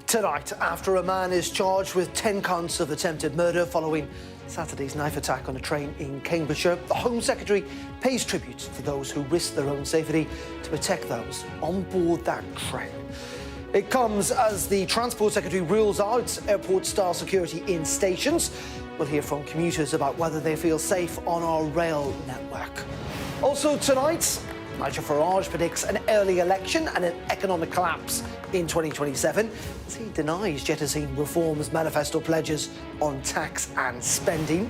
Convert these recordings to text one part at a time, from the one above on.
Tonight, after a man is charged with 10 counts of attempted murder following Saturday's knife attack on a train in Cambridgeshire, the Home Secretary pays tribute to those who risk their own safety to protect those on board that train. It comes as the Transport Secretary rules out airport-style security in stations. We'll hear from commuters about whether they feel safe on our rail network. Also tonight, Nigel Farage predicts an early election and an economic collapse in 2027 as he denies jettisoning Reform's manifesto pledges on tax and spending.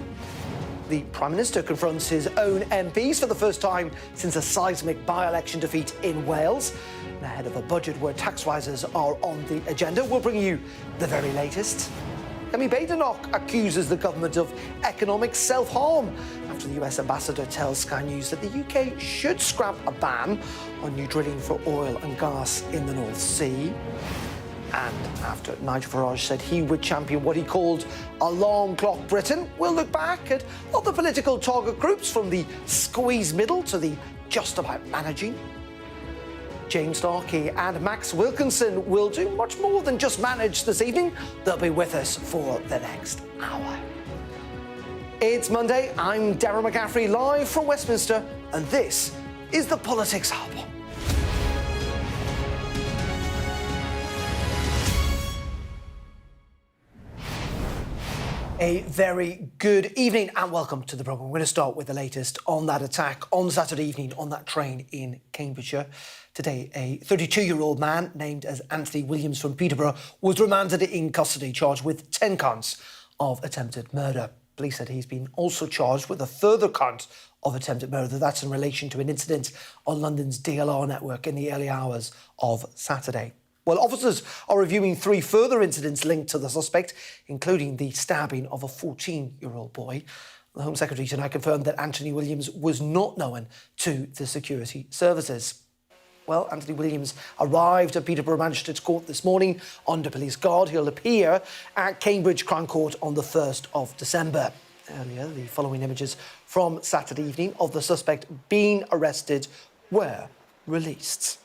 The Prime Minister confronts his own MPs for the first time since a seismic by-election defeat in Wales. And ahead of a budget where tax rises are on the agenda, we'll bring you the very latest. Badenoch accuses the government of economic self-harm after the US ambassador tells Sky News that the UK should scrap a ban on new drilling for oil and gas in the North Sea. And after Nigel Farage said he would champion what he called alarm clock Britain, we'll look back at other political target groups from the squeeze middle to the just about managing. James Starkey and Max Wilkinson will do much more than just manage this evening. They'll be with us for the next hour. It's Monday. I'm Darren McCaffrey, live from Westminster, and this is the Politics Hub. A very good evening and welcome to the programme. We're going to start with the latest on that attack on Saturday evening on that train in Cambridgeshire. Today, a 32-year-old man named as Anthony Williams from Peterborough was remanded in custody, charged with 10 counts of attempted murder. Police said he's been also charged with a further count of attempted murder. That's in relation to an incident on London's DLR network in the early hours of Saturday. Well, officers are reviewing 3 further incidents linked to the suspect, including the stabbing of a 14-year-old boy. The Home Secretary tonight confirmed that Anthony Williams was not known to the security services. Well, Anthony Williams arrived at Peterborough Magistrates Court this morning under police guard. He'll appear at Cambridge Crown Court on the 1st of December. Earlier, the following images from Saturday evening of the suspect being arrested were released.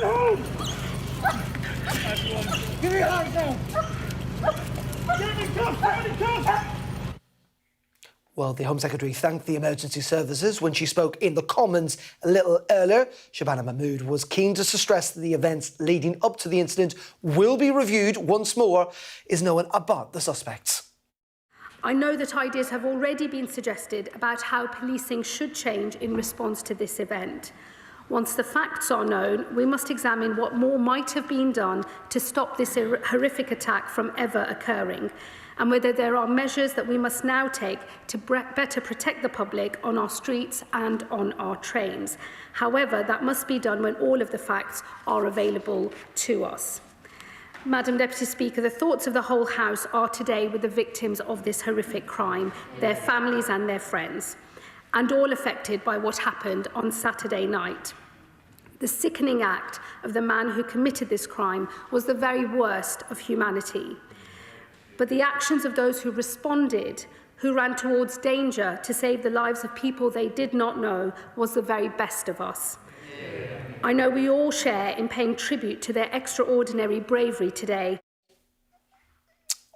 Home! Give me a hand now! Get me cuffs! Get me cuffs! Well, the Home Secretary thanked the emergency services when she spoke in the Commons a little earlier. Shabana Mahmood was keen to stress that the events leading up to the incident will be reviewed once more is known about the suspects. I know that ideas have already been suggested about how policing should change in response to this event. Once the facts are known, we must examine what more might have been done to stop this horrific attack from ever occurring, and whether there are measures that we must now take to better protect the public on our streets and on our trains. However, that must be done when all of the facts are available to us. Madam Deputy Speaker, the thoughts of the whole House are today with the victims of this horrific crime, their families and their friends, and all affected by what happened on Saturday night. The sickening act of the man who committed this crime was the very worst of humanity. But the actions of those who responded, who ran towards danger to save the lives of people they did not know, was the very best of us. I know we all share in paying tribute to their extraordinary bravery today.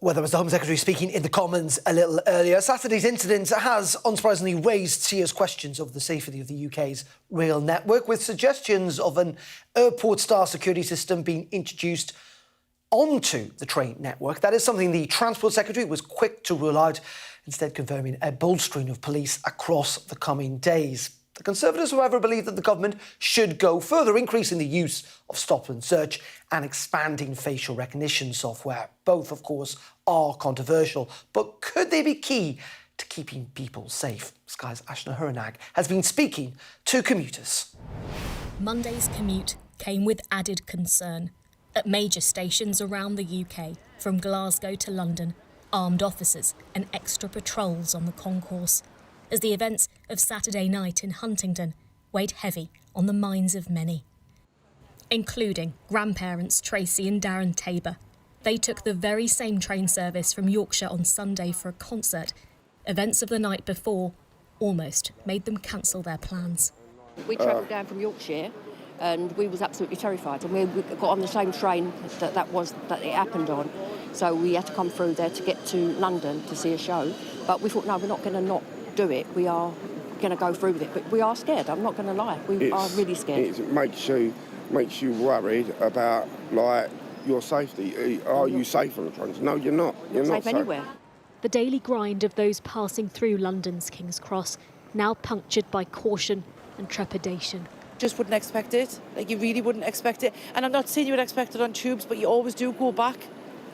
Well, that was the Home Secretary speaking in the Commons a little earlier. Saturday's incident has, unsurprisingly, raised serious questions of the safety of the UK's rail network, with suggestions of an airport-style security system being introduced onto the train network. That is something the Transport Secretary was quick to rule out, instead confirming a bolstering of police across the coming days. The Conservatives, however, believe that the government should go further, increasing the use of stop and search and expanding facial recognition software. Both, of course, are controversial, but could they be key to keeping people safe? Sky's Ashna Huranag has been speaking to commuters. Monday's commute came with added concern. At major stations around the UK, from Glasgow to London, armed officers and extra patrols on the concourse, as the events of Saturday night in Huntingdon weighed heavy on the minds of many, including grandparents Tracy and Darren Tabor. They took the very same train service from Yorkshire on Sunday for a concert. Events of the night before almost made them cancel their plans. We travelled down from Yorkshire and we was absolutely terrified. And we got on the same train that it happened on, so we had to come through there to get to London to see a show. But we thought, no, we're not going to not do it. We are going to go through with it. But we are scared. I'm not going to lie. We are really scared. It makes you worried about your safety. Are you safe on the trains? No, you're not. You're not safe anywhere. The daily grind of those passing through London's King's Cross now punctured by caution and trepidation. Just wouldn't expect it. You really wouldn't expect it. And I'm not saying you would expect it on tubes, but you always do go back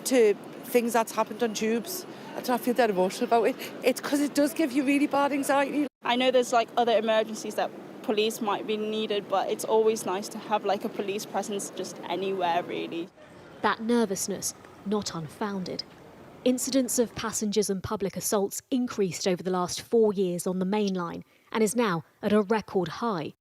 to things that's happened on tubes. I don't feel that emotional about it. It's because it does give you really bad anxiety. I know there's other emergencies that police might be needed, but it's always nice to have a police presence just anywhere, really. That nervousness, not unfounded. Incidents of passengers and public assaults increased over the last 4 years on the main line and is now at a record high.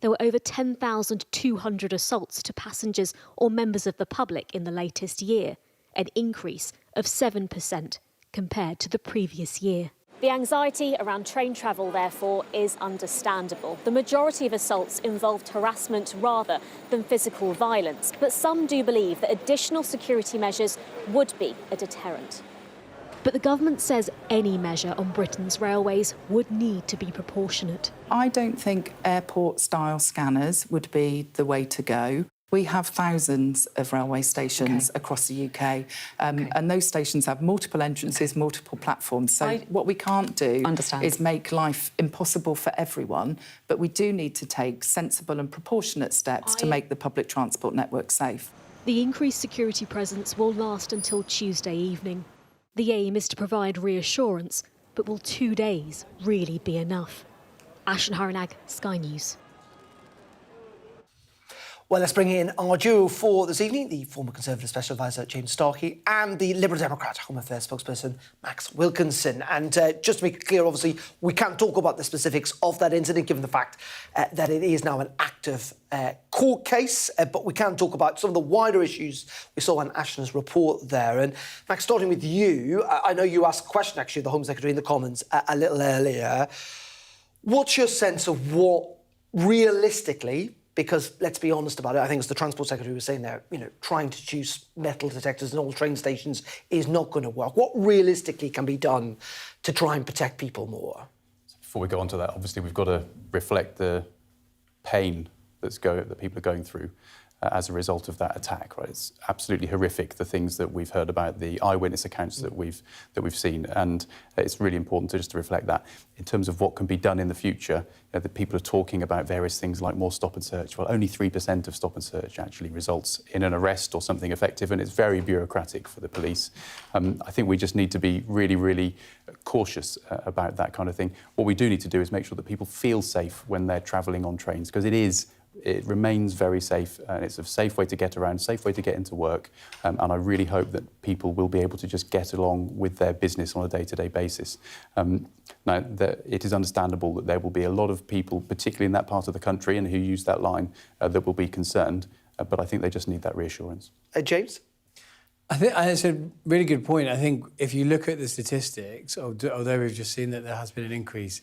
There were over 10,200 assaults to passengers or members of the public in the latest year, an increase of 7% compared to the previous year. The anxiety around train travel, therefore, is understandable. The majority of assaults involved harassment rather than physical violence, but some do believe that additional security measures would be a deterrent. But the government says any measure on Britain's railways would need to be proportionate. I don't think airport-style scanners would be the way to go. We have thousands of railway stations across the UK, and those stations have multiple entrances, multiple platforms. So what we can't do is make life impossible for everyone, but we do need to take sensible and proportionate steps to make the public transport network safe. The increased security presence will last until Tuesday evening. The aim is to provide reassurance, but will 2 days really be enough? Ashen Haranag, Sky News. Well, let's bring in our duo for this evening, the former Conservative Special Advisor James Starkey and the Liberal Democrat Home Affairs spokesperson Max Wilkinson. And just to make it clear, obviously, we can't talk about the specifics of that incident, given the fact that it is now an active court case, but we can talk about some of the wider issues we saw in Ashton's report there. And Max, starting with you, I know you asked a question, actually, the Home Secretary in the Commons a little earlier. What's your sense of what, realistically, because let's be honest about it, I think as the Transport Secretary was saying there, trying to choose metal detectors in all train stations is not going to work. What realistically can be done to try and protect people more? Before we go on to that, obviously we've got to reflect the pain that people are going through as a result of that attack. Right, it's absolutely horrific, the things that we've heard about, the eyewitness accounts that we've seen, and it's really important to reflect that. In terms of what can be done in the future, that people are talking about various things like more stop and search. Well, only 3% of stop and search actually results in an arrest or something effective, and it's very bureaucratic for the police. I think we just need to be really, really cautious about that kind of thing. What we do need to do is make sure that people feel safe when they're travelling on trains, because it remains very safe, and it's a safe way to get around, safe way to get into work, and I really hope that people will be able to just get along with their business on a day-to-day basis. Now, it is understandable that there will be a lot of people, particularly in that part of the country and who use that line, that will be concerned, but I think they just need that reassurance. James? I think it's a really good point. I think if you look at the statistics, although we've just seen that there has been an increase,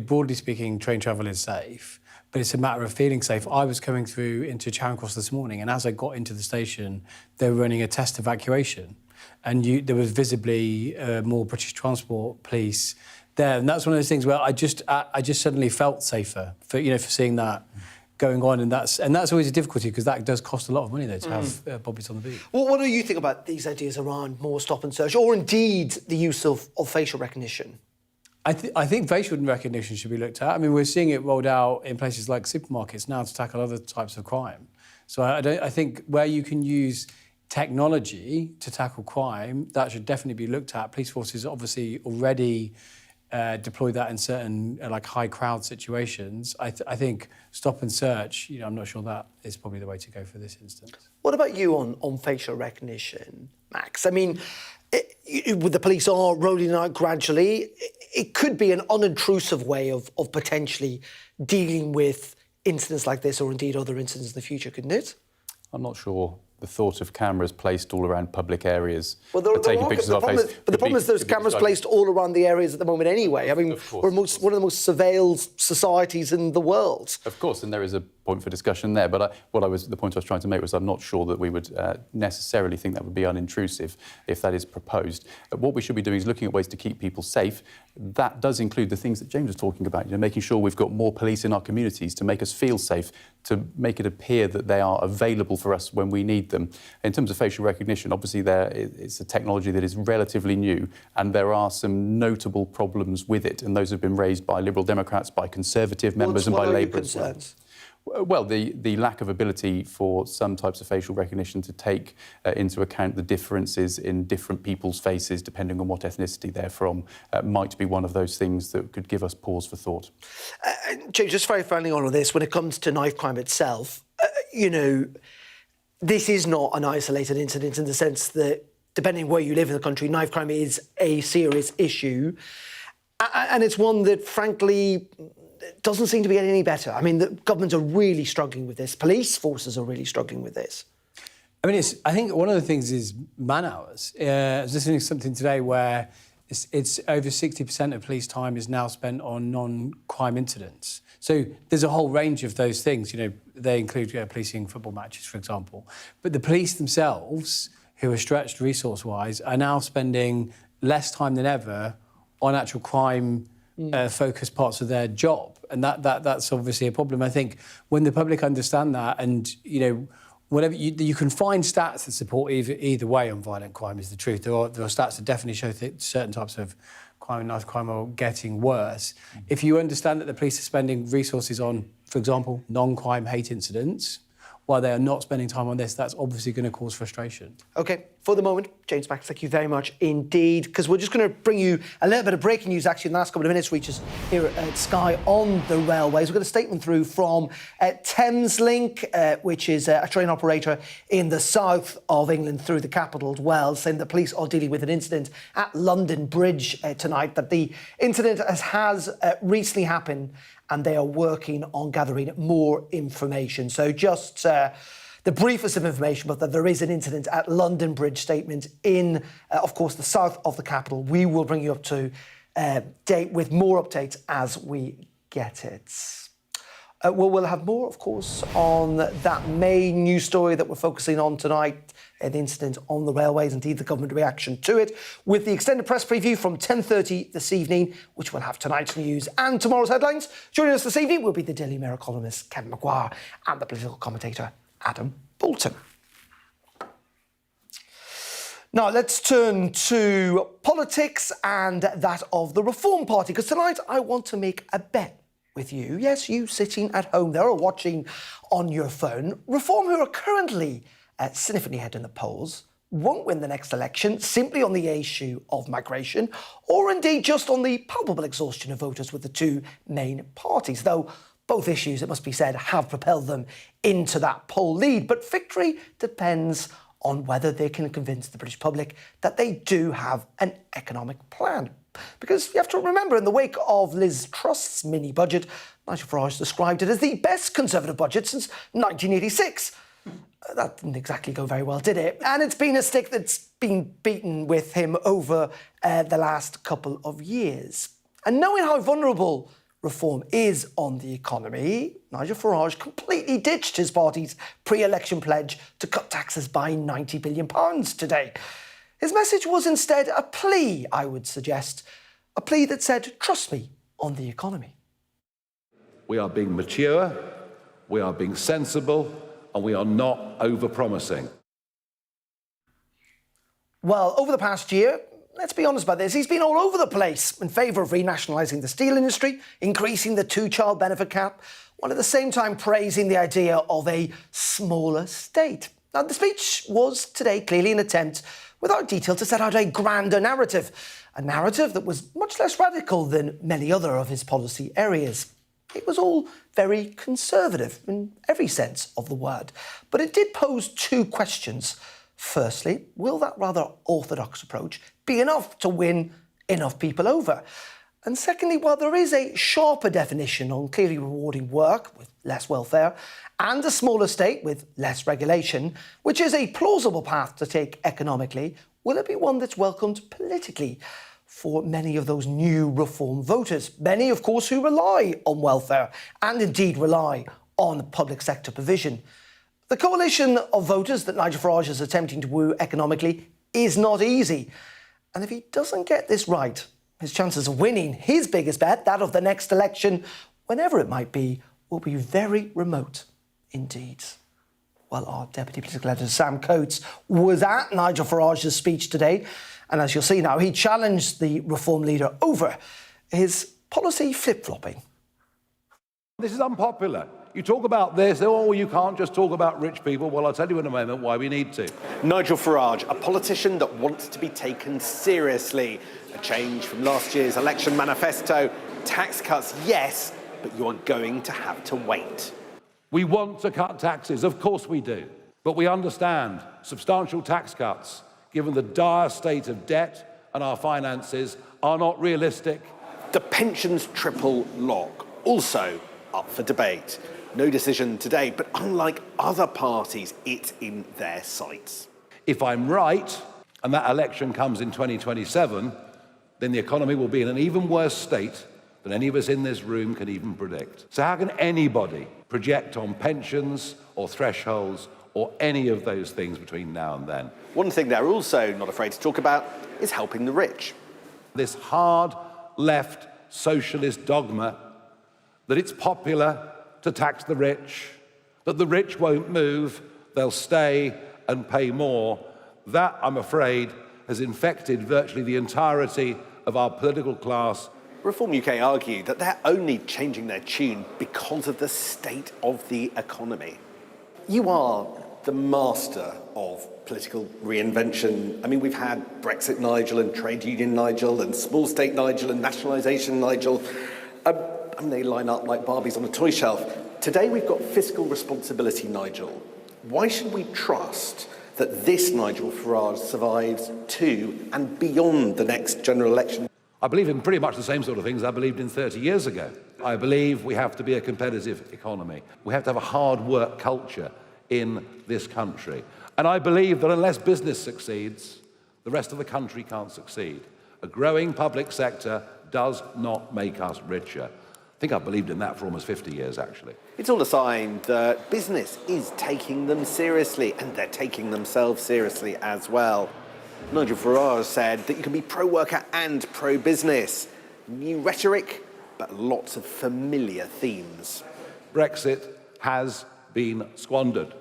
broadly speaking, train travel is safe, but it's a matter of feeling safe. I was coming through into Charing Cross this morning, and as I got into the station, they were running a test evacuation, and there was visibly more British Transport police there, and that's one of those things where I just suddenly felt safer for seeing that going on, and that's always a difficulty, because that does cost a lot of money though to have bobbies on the beat. Well, what do you think about these ideas around more stop and search, or indeed the use of facial recognition? I think facial recognition should be looked at. I mean, we're seeing it rolled out in places like supermarkets now to tackle other types of crime. So I think where you can use technology to tackle crime, that should definitely be looked at. Police forces obviously already deploy that in certain high crowd situations. I think stop and search, I'm not sure that is probably the way to go for this instance. What about you on facial recognition, Max? I mean, the police are rolling out gradually. It could be an unintrusive way of potentially dealing with incidents like this, or indeed other incidents in the future, couldn't it? I'm not sure. The thought of cameras placed all around public areas, taking pictures of our face. But the problem is there's cameras placed all around the areas at the moment anyway. I mean, we're one of the most surveilled societies in the world. Of course, and there is a point for discussion there. But the point I was trying to make was I'm not sure that we would necessarily think that would be unintrusive if that is proposed. What we should be doing is looking at ways to keep people safe. That does include the things that James was talking about, making sure we've got more police in our communities to make us feel safe, to make it appear that they are available for us when we need them. In terms of facial recognition, obviously it's a technology that is relatively new, and there are some notable problems with it, and those have been raised by Liberal Democrats, by Conservative members and by Labour as well. Well, the lack of ability for some types of facial recognition to take into account the differences in different people's faces, depending on what ethnicity they're from, might be one of those things that could give us pause for thought. James, just very finally on this, when it comes to knife crime itself, this is not an isolated incident in the sense that, depending where you live in the country, knife crime is a serious issue. And it's one that, frankly, doesn't seem to be getting any better. I mean, the governments are really struggling with this. Police forces are really struggling with this. I mean, I think one of the things is man hours. I was listening to something today where it's over 60% of police time is now spent on non-crime incidents. So there's a whole range of those things. They include policing football matches, for example. But the police themselves, who are stretched resource-wise, are now spending less time than ever on actual crime-focused parts of their job. And that's obviously a problem. I think when the public understand that, and, whatever you can find stats that support either way on violent crime is the truth. There are stats that definitely show that certain types of crime and knife crime are getting worse. If you understand that the police are spending resources on, for example, non-crime hate incidents, while they are not spending time on this, that's obviously going to cause frustration. OK, for the moment, James Mack, thank you very much indeed, because we're just going to bring you a little bit of breaking news, actually, in the last couple of minutes, reaches here at Sky on the railways. We've got a statement through from Thameslink, which is a train operator in the south of England through the capital as well, saying the police are dealing with an incident at London Bridge tonight, that the incident has recently happened, and they are working on gathering more information. So just the briefest of information, but that there is an incident at London Bridge. Statement in, of course, the south of the capital. We will bring you up to date with more updates as we get it. We'll have more, of course, on that main news story that we're focusing on tonight, the incident on the railways, indeed the government reaction to it, with the extended press preview from 10:30 this evening, which will have tonight's news and tomorrow's headlines. Joining us this evening will be the Daily Mirror columnist Kevin Maguire and the political commentator Adam Bolton. Now, let's turn to politics and that of the Reform Party, because tonight I want to make a bet with you. Yes, you sitting at home there or watching on your phone. Reform, who are currently significantly ahead in the polls, won't win the next election simply on the issue of migration, or indeed just on the palpable exhaustion of voters with the two main parties, though both issues, it must be said, have propelled them into that poll lead. But victory depends on whether they can convince the British public that they do have an economic plan. Because you have to remember, in the wake of Liz Truss's mini-budget, Nigel Farage described it as the best Conservative budget since 1986. That didn't exactly go very well, did it? And it's been a stick that's been beaten with him over the last couple of years. And knowing how vulnerable Reform is on the economy, Nigel Farage completely ditched his party's pre-election pledge to cut taxes by £90 billion today. His message was instead a plea, I would suggest, a plea that said, trust me on the economy. We are being mature, we are being sensible, and we are not over-promising. Well, over the past year, let's be honest about this, he's been all over the place in favour of renationalising the steel industry, increasing the two-child benefit cap, while at the same time praising the idea of a smaller state. Now, the speech was today clearly an attempt, without detail, to set out a grander narrative, a narrative that was much less radical than many other of his policy areas. It was all very conservative in every sense of the word. But it did pose two questions. Firstly, will that rather orthodox approach be enough to win enough people over? And secondly, while there is a sharper definition on clearly rewarding work with less welfare and a smaller state with less regulation, which is a plausible path to take economically, will it be one that's welcomed politically for many of those new Reform voters? Many, of course, who rely on welfare and indeed rely on public sector provision. The coalition of voters that Nigel Farage is attempting to woo economically is not easy. And if he doesn't get this right, his chances of winning his biggest bet, that of the next election, whenever it might be, will be very remote indeed. Well, our Deputy Political Editor, Sam Coates, was at Nigel Farage's speech today. And as you'll see now, he challenged the Reform leader over his policy flip-flopping. This is unpopular. You talk about this, oh, you can't just talk about rich people. Well, I'll tell you in a moment why we need to. Nigel Farage, a politician that wants to be taken seriously. A change from last year's election manifesto. Tax cuts, yes, but you are going to have to wait. We want to cut taxes, of course we do. But we understand substantial tax cuts, given the dire state of debt and our finances, are not realistic. The pensions triple lock, also up for debate. No decision today, but unlike other parties, it's in their sights. If I'm right, and that election comes in 2027, then the economy will be in an even worse state than any of us in this room can even predict. So how can anybody project on pensions or thresholds or any of those things between now and then? One thing they're also not afraid to talk about is helping the rich. This hard left socialist dogma that it's popular to tax the rich, that the rich won't move, they'll stay and pay more, that, I'm afraid, has infected virtually the entirety of our political class. Reform UK argue that they're only changing their tune because of the state of the economy. You are the master of political reinvention. I mean, we've had Brexit Nigel and trade union Nigel and small state Nigel and nationalisation Nigel. And they line up like Barbies on a toy shelf. Today we've got fiscal responsibility Nigel. Why should we trust that this Nigel Farage survives to and beyond the next general election? I believe in pretty much the same sort of things I believed in 30 years ago. I believe we have to be a competitive economy. We have to have a hard work culture in this country. And I believe that unless business succeeds, the rest of the country can't succeed. A growing public sector does not make us richer. I think I've believed in that for almost 50 years, actually. It's all a sign that business is taking them seriously, and they're taking themselves seriously as well. Nigel Farage said that you can be pro-worker and pro-business. New rhetoric, but lots of familiar themes. Brexit has been squandered.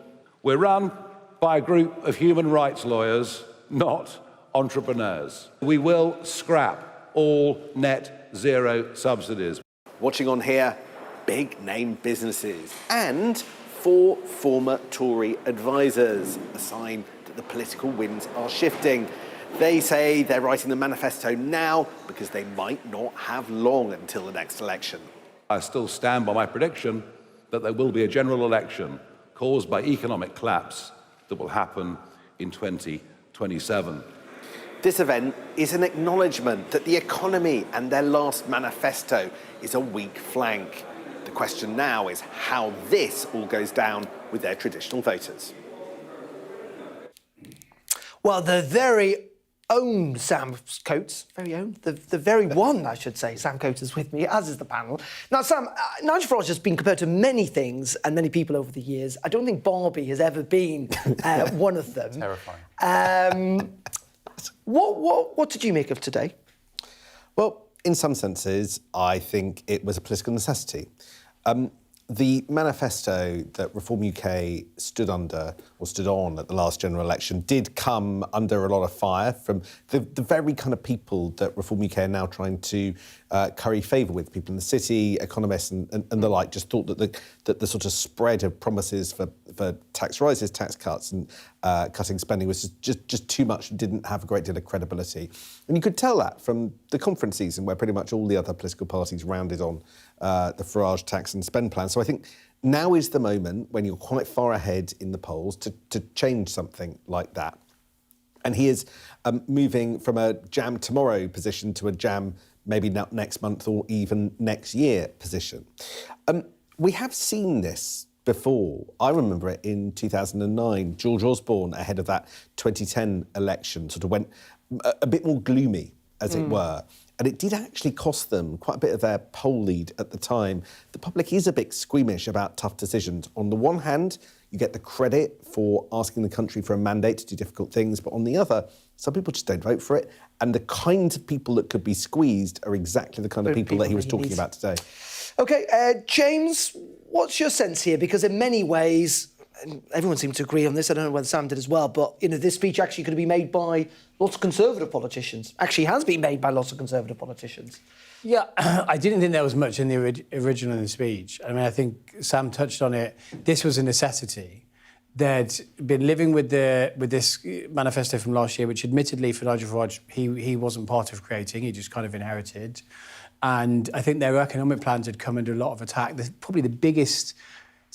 We're run by a group of human rights lawyers, not entrepreneurs. We will scrap all net zero subsidies. Watching on here, big name businesses and 4 former Tory advisors, a sign that the political winds are shifting. They say they're writing the manifesto now because they might not have long until the next election. I still stand by my prediction that there will be a general election caused by economic collapse that will happen in 2027. This event is an acknowledgement that the economy and their last manifesto is a weak flank. The question now is how this all goes down with their traditional voters. Well, the very own Sam Coates, the very one, I should say, Sam Coates is with me, as is the panel. Now, Sam, Nigel Farage has been compared to many things and many people over the years. I don't think Barbie has ever been one of them. Terrifying. What did you make of today? Well, in some senses, I think it was a political necessity. The manifesto that Reform UK stood on at the last general election did come under a lot of fire from the very kind of people that Reform UK are now trying to curry favour with. People in the city, economists and the like just thought that the sort of spread of promises for tax rises, tax cuts and cutting spending was just too much and didn't have a great deal of credibility. And you could tell that from the conference season where pretty much all the other political parties rounded on the Farage tax and spend plan. So I think now is the moment when you're quite far ahead in the polls to change something like that. And he is moving from a jam tomorrow position to a jam maybe not next month or even next year position. We have seen this before. I remember it in 2009. George Osborne, ahead of that 2010 election, sort of went a bit more gloomy, as it were. And it did actually cost them quite a bit of their poll lead at the time. The public is a bit squeamish about tough decisions. On the one hand, you get the credit for asking the country for a mandate to do difficult things, but on the other, some people just don't vote for it. And the kind of people that could be squeezed are exactly the kind of people that he was talking about today. OK, James, what's your sense here? Because in many ways, and everyone seemed to agree on this, I don't know whether Sam did as well, but, you know, this speech actually could have been made by lots of Conservative politicians. Actually has been made by lots of Conservative politicians. Yeah, I didn't think there was much in the original in the speech. I mean, I think Sam touched on it. This was a necessity. They'd been living with this manifesto from last year, which admittedly for Nigel Farage, he wasn't part of creating, he just kind of inherited. And I think their economic plans had come under a lot of attack. Probably the biggest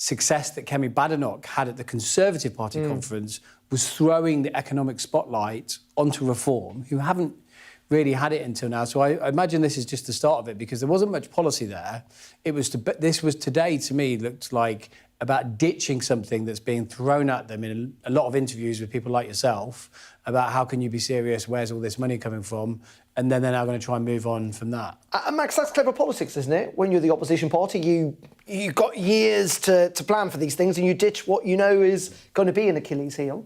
success that Kemi Badenoch had at the Conservative Party conference was throwing the economic spotlight onto Reform, who haven't really had it until now. So I imagine this is just the start of it, because there wasn't much policy there. This was today, to me, looked like about ditching something that's being thrown at them in a lot of interviews with people like yourself about how can you be serious, where's all this money coming from, and then they're now going to try and move on from that. Max, that's clever politics, isn't it? When you're the opposition party, you got years to plan for these things and you ditch what you know is going to be an Achilles heel.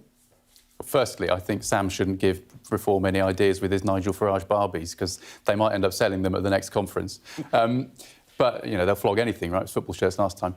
Firstly, I think Sam shouldn't give Reform any ideas with his Nigel Farage Barbies, because they might end up selling them at the next conference. But, you know, they'll flog anything, right? It was football shirts last time.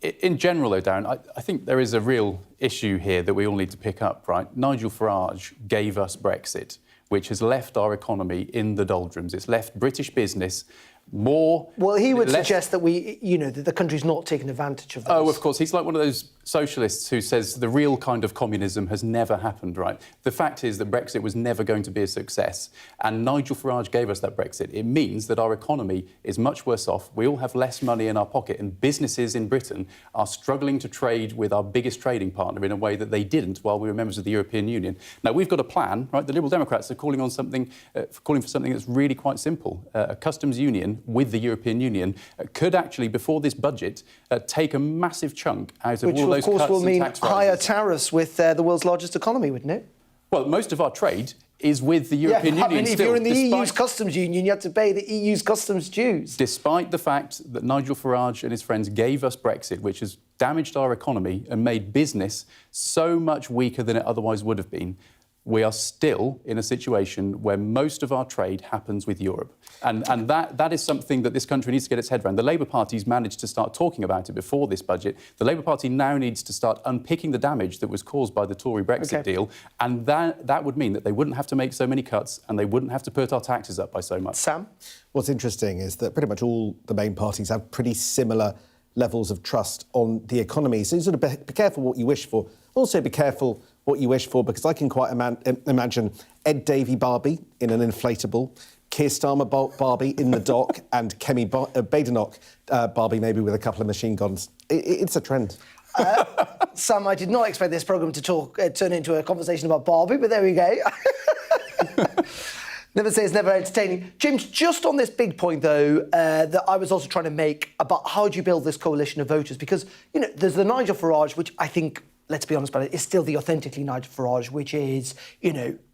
In general, though, Darren, I think there is a real issue here that we all need to pick up, right? Nigel Farage gave us Brexit, which has left our economy in the doldrums. It's left British business more... Well, he would suggest that that the country's not taking advantage of this. Oh, of course. He's like one of those socialists who says the real kind of communism has never happened, right? The fact is that Brexit was never going to be a success. And Nigel Farage gave us that Brexit. It means that our economy is much worse off. We all have less money in our pocket. And businesses in Britain are struggling to trade with our biggest trading partner in a way that they didn't while we were members of the European Union. Now, we've got a plan, right? The Liberal Democrats are calling for something that's really quite simple. A customs union with the European Union could actually, before this budget, take a massive chunk out of all those cuts and tax rises. Which, of course, will mean higher tariffs with the world's largest economy, wouldn't it? Well, most of our trade is with the European Union. I mean, if you're in the EU's customs union, you have to pay the EU's customs dues. Despite the fact that Nigel Farage and his friends gave us Brexit, which has damaged our economy and made business so much weaker than it otherwise would have been, we are still in a situation where most of our trade happens with Europe. And that is something that this country needs to get its head around. The Labour Party's managed to start talking about it before this budget. The Labour Party now needs to start unpicking the damage that was caused by the Tory Brexit deal, and that would mean that they wouldn't have to make so many cuts and they wouldn't have to put our taxes up by so much. Sam? What's interesting is that pretty much all the main parties have pretty similar levels of trust on the economy. So you sort of be careful what you wish for. Also be careful what you wish for, because I can quite imagine Ed Davey Barbie in an inflatable, Keir Starmer Barbie in the dock, and Kemi Badenoch Barbie maybe with a couple of machine guns. It's a trend. Sam, I did not expect this programme to turn into a conversation about Barbie, but there we go. Never say it's never entertaining. James, just on this big point, though, that I was also trying to make about how do you build this coalition of voters? Because, there's the Nigel Farage, which I think, let's be honest about it, is still the authentically Nigel Farage, which is,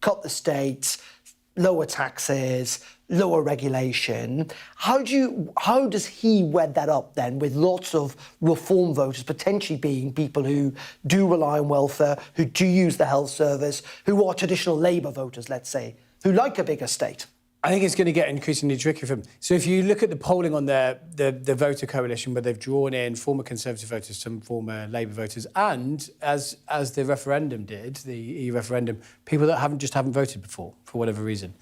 cut the state, lower taxes, lower regulation. How does he wed that up, then, with lots of reform voters potentially being people who do rely on welfare, who do use the health service, who are traditional Labour voters, let's say, who like a bigger state? I think it's going to get increasingly tricky for them. So if you look at the polling on the voter coalition, where they've drawn in former Conservative voters, some former Labour voters, and as the referendum did, the EU referendum, people that haven't voted before for whatever reason,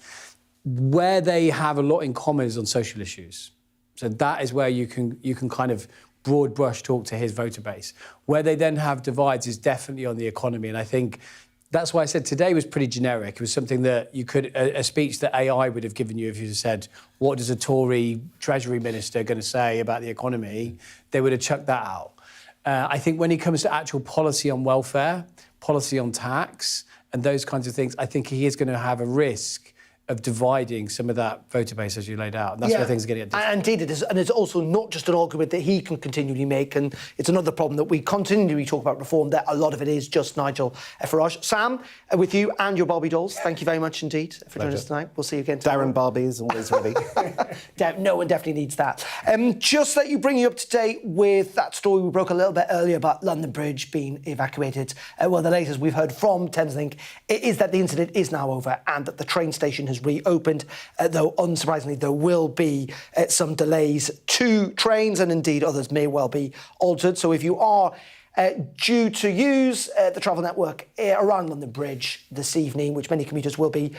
where they have a lot in common is on social issues. So that is where you can kind of broad brush talk to his voter base. Where they then have divides is definitely on the economy, and I think that's why I said today was pretty generic. It was something that you could, a speech that AI would have given you if you said, what is a Tory Treasury Minister going to say about the economy? They would have chucked that out. I think when it comes to actual policy on welfare, policy on tax, and those kinds of things, I think he is going to have a risk of dividing some of that voter base as you laid out. And that's where things are getting at. And indeed it is. And it's also not just an argument that he can continually make, and it's another problem that we continually talk about reform, that a lot of it is just Nigel Farage. Sam, with you and your Barbie dolls, thank you very much indeed for joining us tonight. We'll see you again tomorrow. Darren Barbie is always ready. No one definitely needs that. Just let you bring you up to date with that story we broke a little bit earlier about London Bridge being evacuated. Well, the latest we've heard from Thameslink is that the incident is now over and that the train station has reopened, though unsurprisingly there will be some delays to trains, and indeed others may well be altered. So if you are due to use the travel network around London Bridge this evening, which many commuters will be,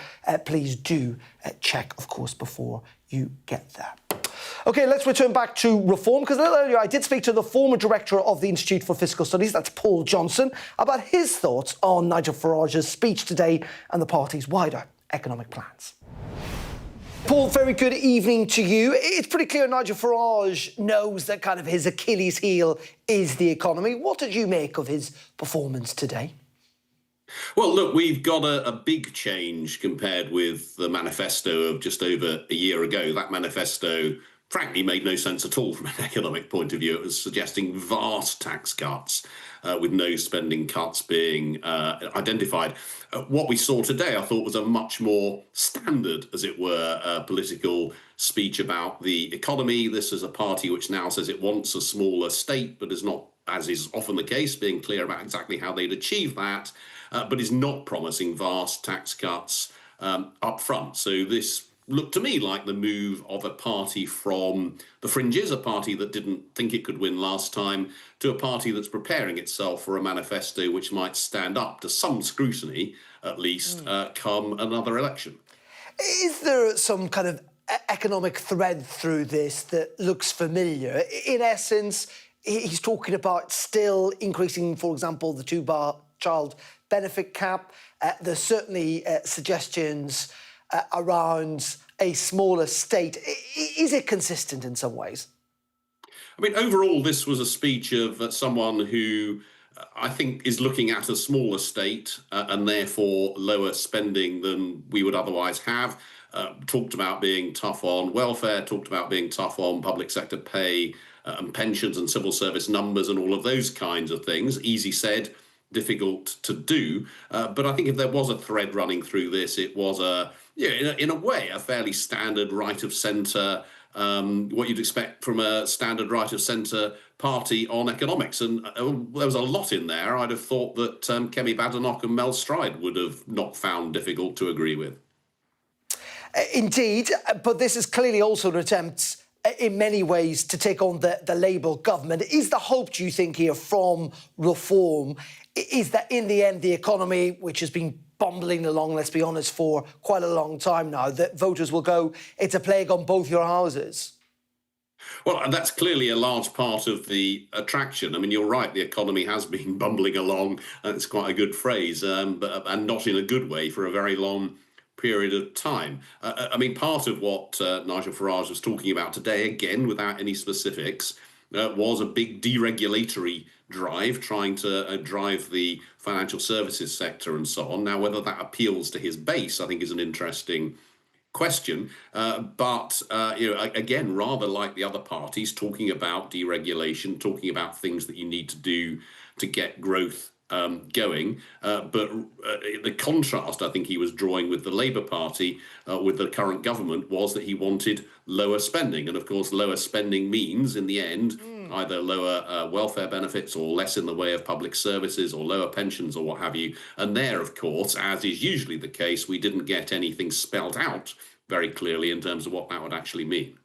please do check, of course, before you get there. OK, let's return back to reform, because a little earlier I did speak to the former director of the Institute for Fiscal Studies, that's Paul Johnson, about his thoughts on Nigel Farage's speech today and the party's wider economic plans. Paul, very good evening to you. It's pretty clear Nigel Farage knows that kind of his Achilles heel is the economy. What did you make of his performance today? Well, look, we've got a big change compared with the manifesto of just over a year ago. That manifesto, frankly, made no sense at all from an economic point of view. It was suggesting vast tax cuts with no spending cuts being identified. What we saw today, I thought, was a much more standard, as it were, political speech about the economy. This is a party which now says it wants a smaller state, but is not, as is often the case, being clear about exactly how they'd achieve that, but is not promising vast tax cuts up front. So this looked to me like the move of a party from the fringes, a party that didn't think it could win last time, to a party that's preparing itself for a manifesto which might stand up to some scrutiny, at least, come another election. Is there some kind of economic thread through this that looks familiar? In essence, he's talking about still increasing, for example, the two-child benefit cap. There's certainly suggestions around a smaller state. Is it consistent in some ways? I mean, overall, this was a speech of someone who I think is looking at a smaller state and therefore lower spending than we would otherwise have. Talked about being tough on welfare, talked about being tough on public sector pay and pensions and civil service numbers and all of those kinds of things. Easy said, difficult to do. But I think if there was a thread running through this, it was in a way, a fairly standard right of centre, what you'd expect from a standard right of centre party on economics. And there was a lot in there I'd have thought that Kemi Badenoch and Mel Stride would have not found difficult to agree with. Indeed, but this is clearly also an attempt in many ways to take on the Labour government. Is the hope, do you think, here from reform, is that in the end the economy, which has been bumbling along, let's be honest, for quite a long time now, that voters will go, it's a plague on both your houses? Well, and that's clearly a large part of the attraction. I mean, you're right, the economy has been bumbling along, and it's quite a good phrase, and not in a good way for a very long period of time. I mean, part of what Nigel Farage was talking about today, again, without any specifics, was a big deregulatory drive, trying to drive the financial services sector and so on. Now, whether that appeals to his base, I think, is an interesting question. But again, rather like the other parties, talking about deregulation, talking about things that you need to do to get growth going. But the contrast I think he was drawing with the Labour Party, with the current government, was that he wanted lower spending. And of course, lower spending means, in the end, either lower welfare benefits or less in the way of public services or lower pensions or what have you. And there, of course, as is usually the case, we didn't get anything spelled out very clearly in terms of what that would actually mean.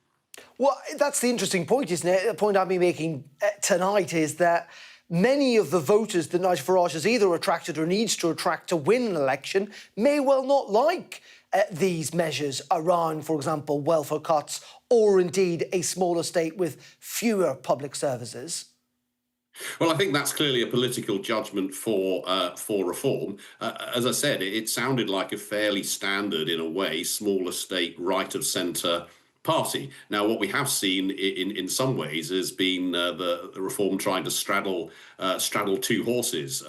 Well, that's the interesting point, isn't it? The point I've been making tonight is that many of the voters that Nigel Farage has either attracted or needs to attract to win an election may well not like these measures around, for example, welfare cuts or indeed a smaller state with fewer public services. Well, I think that's clearly a political judgment for reform. As I said, it sounded like a fairly standard, in a way, smaller state, right of centre party. Now, what we have seen in some ways has been the reform trying to straddle two horses,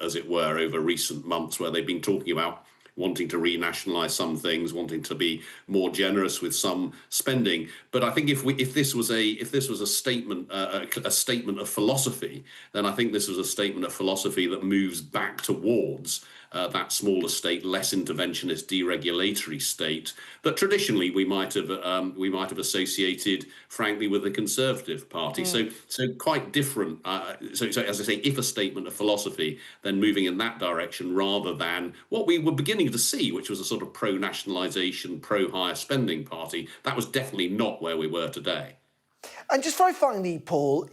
as it were, over recent months, where they've been talking about wanting to renationalise some things, wanting to be more generous with some spending. But I think if this was a statement of philosophy, then I think this was a statement of philosophy that moves back towards that smaller state, less interventionist, deregulatory state that traditionally we might have associated, frankly, with the Conservative Party. So quite different. So as I say, if a statement of philosophy, then moving in that direction rather than what we were beginning to see, which was a sort of pro-nationalisation, pro-higher spending party. That was definitely not where we were today. And just very finally, Paul,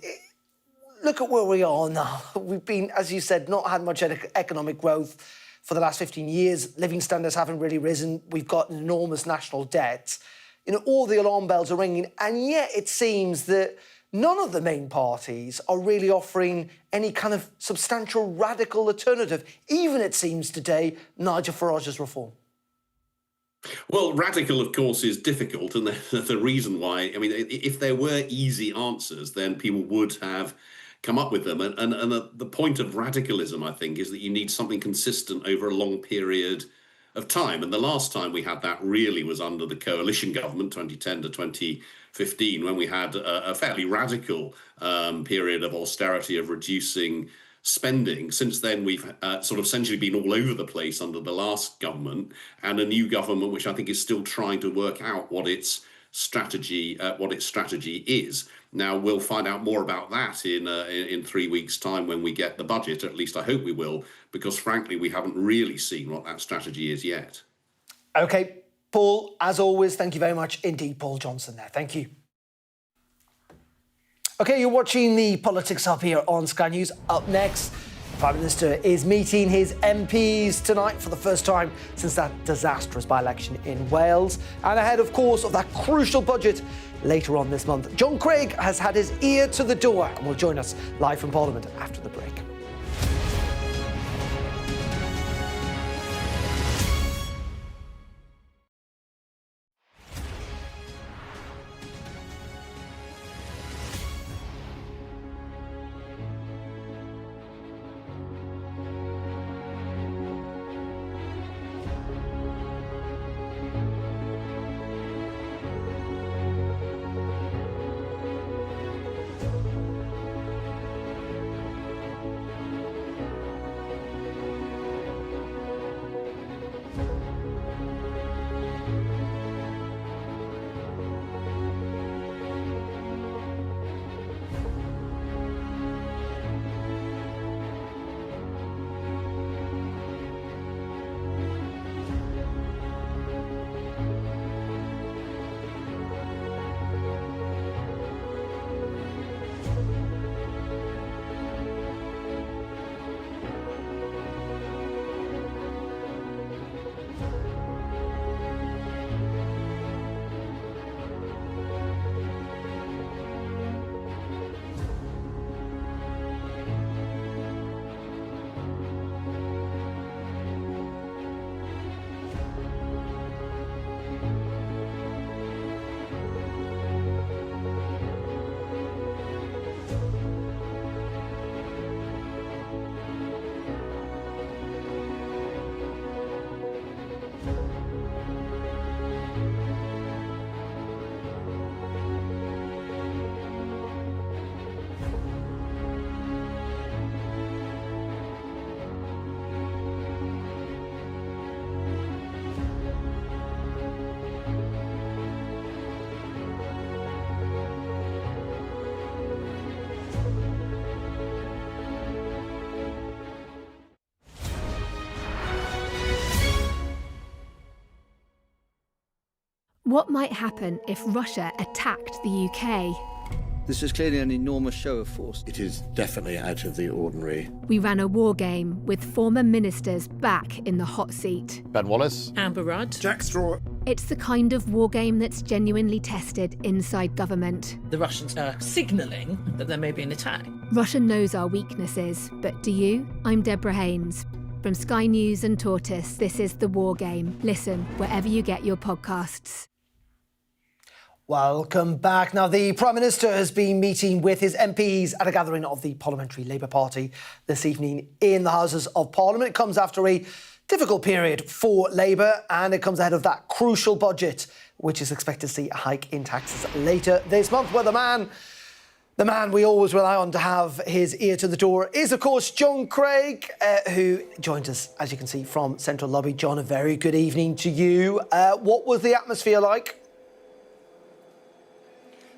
look at where we are now. We've been, as you said, not had much economic growth for the last 15 years. Living standards haven't really risen. We've got an enormous national debt. All the alarm bells are ringing, and yet it seems that none of the main parties are really offering any kind of substantial radical alternative, even, it seems today, Nigel Farage's reform. Well, radical, of course, is difficult, and the reason why, I mean, if there were easy answers, then people would have come up with them. And the point of radicalism, I think, is that you need something consistent over a long period of time. And the last time we had that really was under the coalition government, 2010 to 2015, when we had a fairly radical period of austerity, of reducing spending. Since then, we've sort of essentially been all over the place under the last government, and a new government which I think is still trying to work out what its strategy is. Now, we'll find out more about that in 3 weeks' time when we get the budget. At least I hope we will, because frankly, we haven't really seen what that strategy is yet. OK, Paul, as always, thank you very much indeed, Paul Johnson there. Thank you. OK, you're watching the Politics Hub here on Sky News. Up next, the Prime Minister is meeting his MPs tonight for the first time since that disastrous by-election in Wales. And ahead, of course, of that crucial budget later on this month, John Craig has had his ear to the door and will join us live from Parliament after the break. What might happen if Russia attacked the UK? This is clearly an enormous show of force. It is definitely out of the ordinary. We ran a war game with former ministers back in the hot seat. Ben Wallace. Amber Rudd. Jack Straw. It's the kind of war game that's genuinely tested inside government. The Russians are signalling that there may be an attack. Russia knows our weaknesses, but do you? I'm Deborah Haynes. From Sky News and Tortoise, this is The War Game. Listen wherever you get your podcasts. Welcome back. Now, the Prime Minister has been meeting with his MPs at a gathering of the Parliamentary Labour Party this evening in the Houses of Parliament. It comes after a Difficult period for Labour, and it comes ahead of that crucial budget, which is expected to see a hike in taxes later this month. Well, the man we always rely on to have his ear to the door is, of course, John Craig, who joins us, as you can see, from Central Lobby. John, a very good evening to you. What was the atmosphere like?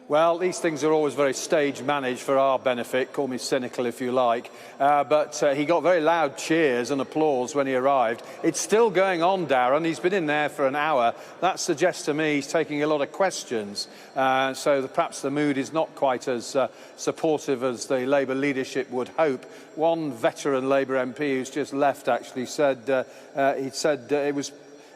Well, these things are always very stage managed for our benefit. Call me cynical if you like. But he got very loud cheers and applause when he arrived. It's still going on, Darren. He's been in there for an hour. That suggests to me he's taking a lot of questions. So perhaps the mood is not quite as supportive as the Labour leadership would hope. One veteran Labour MP who's just left actually said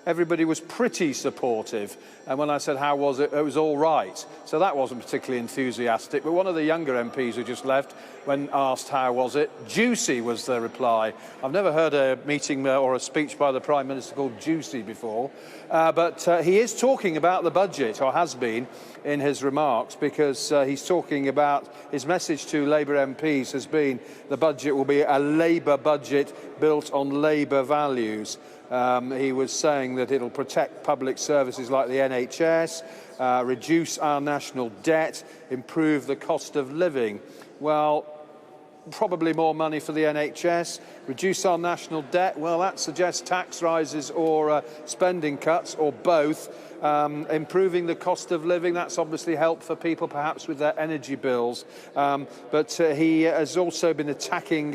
everybody was pretty supportive. And when I said, how was it? It was all right. So that wasn't particularly enthusiastic. But one of the younger MPs who just left, when asked how was it, juicy was the reply. I've never heard a meeting or a speech by the Prime Minister called juicy before. But he is talking about the budget, or has been, in his remarks, because he's talking about his message to Labour MPs has been the budget will be a Labour budget built on Labour values. He was saying that it'll protect public services like the NHS, reduce our national debt, improve the cost of living. Well, probably more money for the NHS, reduce our national debt. Well, that suggests tax rises or spending cuts, or both. Improving the cost of living, that's obviously helped for people perhaps with their energy bills. But he has also been attacking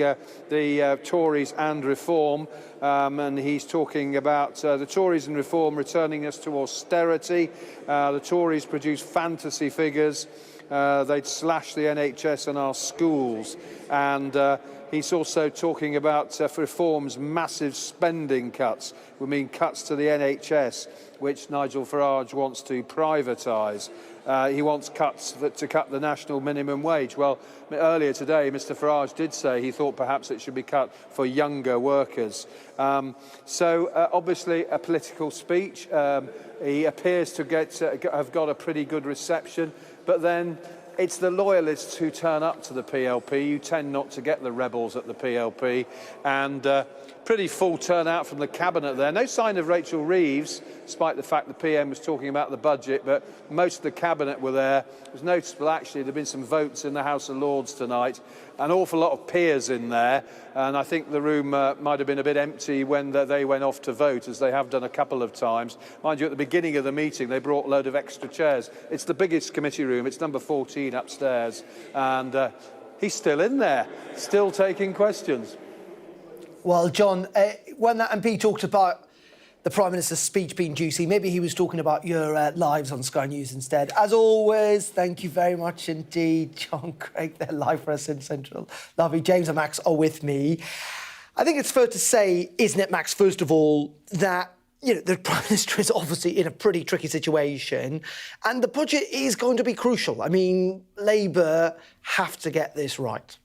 the Tories and reform. And he's talking about the Tories and reform returning us to austerity. The Tories produce fantasy figures. They'd slash the NHS and our schools. And he's also talking about reforms, massive spending cuts. We mean cuts to the NHS, which Nigel Farage wants to privatise. He wants cuts to cut the national minimum wage. Well, earlier today, Mr Farage did say he thought perhaps it should be cut for younger workers. So obviously a political speech. He appears to have got a pretty good reception, but then it's the loyalists who turn up to the PLP. You tend not to get the rebels at the PLP. And pretty full turnout from the cabinet there. No sign of Rachel Reeves, despite the fact the PM was talking about the budget, but most of the cabinet were there. It was noticeable, actually, there have been some votes in the House of Lords tonight. An awful lot of peers in there, and I think the room might have been a bit empty when they went off to vote, as they have done a couple of times. Mind you, at the beginning of the meeting, they brought a load of extra chairs. It's the biggest committee room. It's number 14 upstairs, and he's still in there, still taking questions. Well, John, when that MP talked about the Prime Minister's speech being juicy, maybe he was talking about your lives on Sky News instead. As always, thank you very much indeed, John Craig. They're live for us in Central Lobby. James and Max are with me. I think it's fair to say, isn't it, Max, first of all, that the Prime Minister is obviously in a pretty tricky situation, and the budget is going to be crucial. I mean, Labour have to get this right.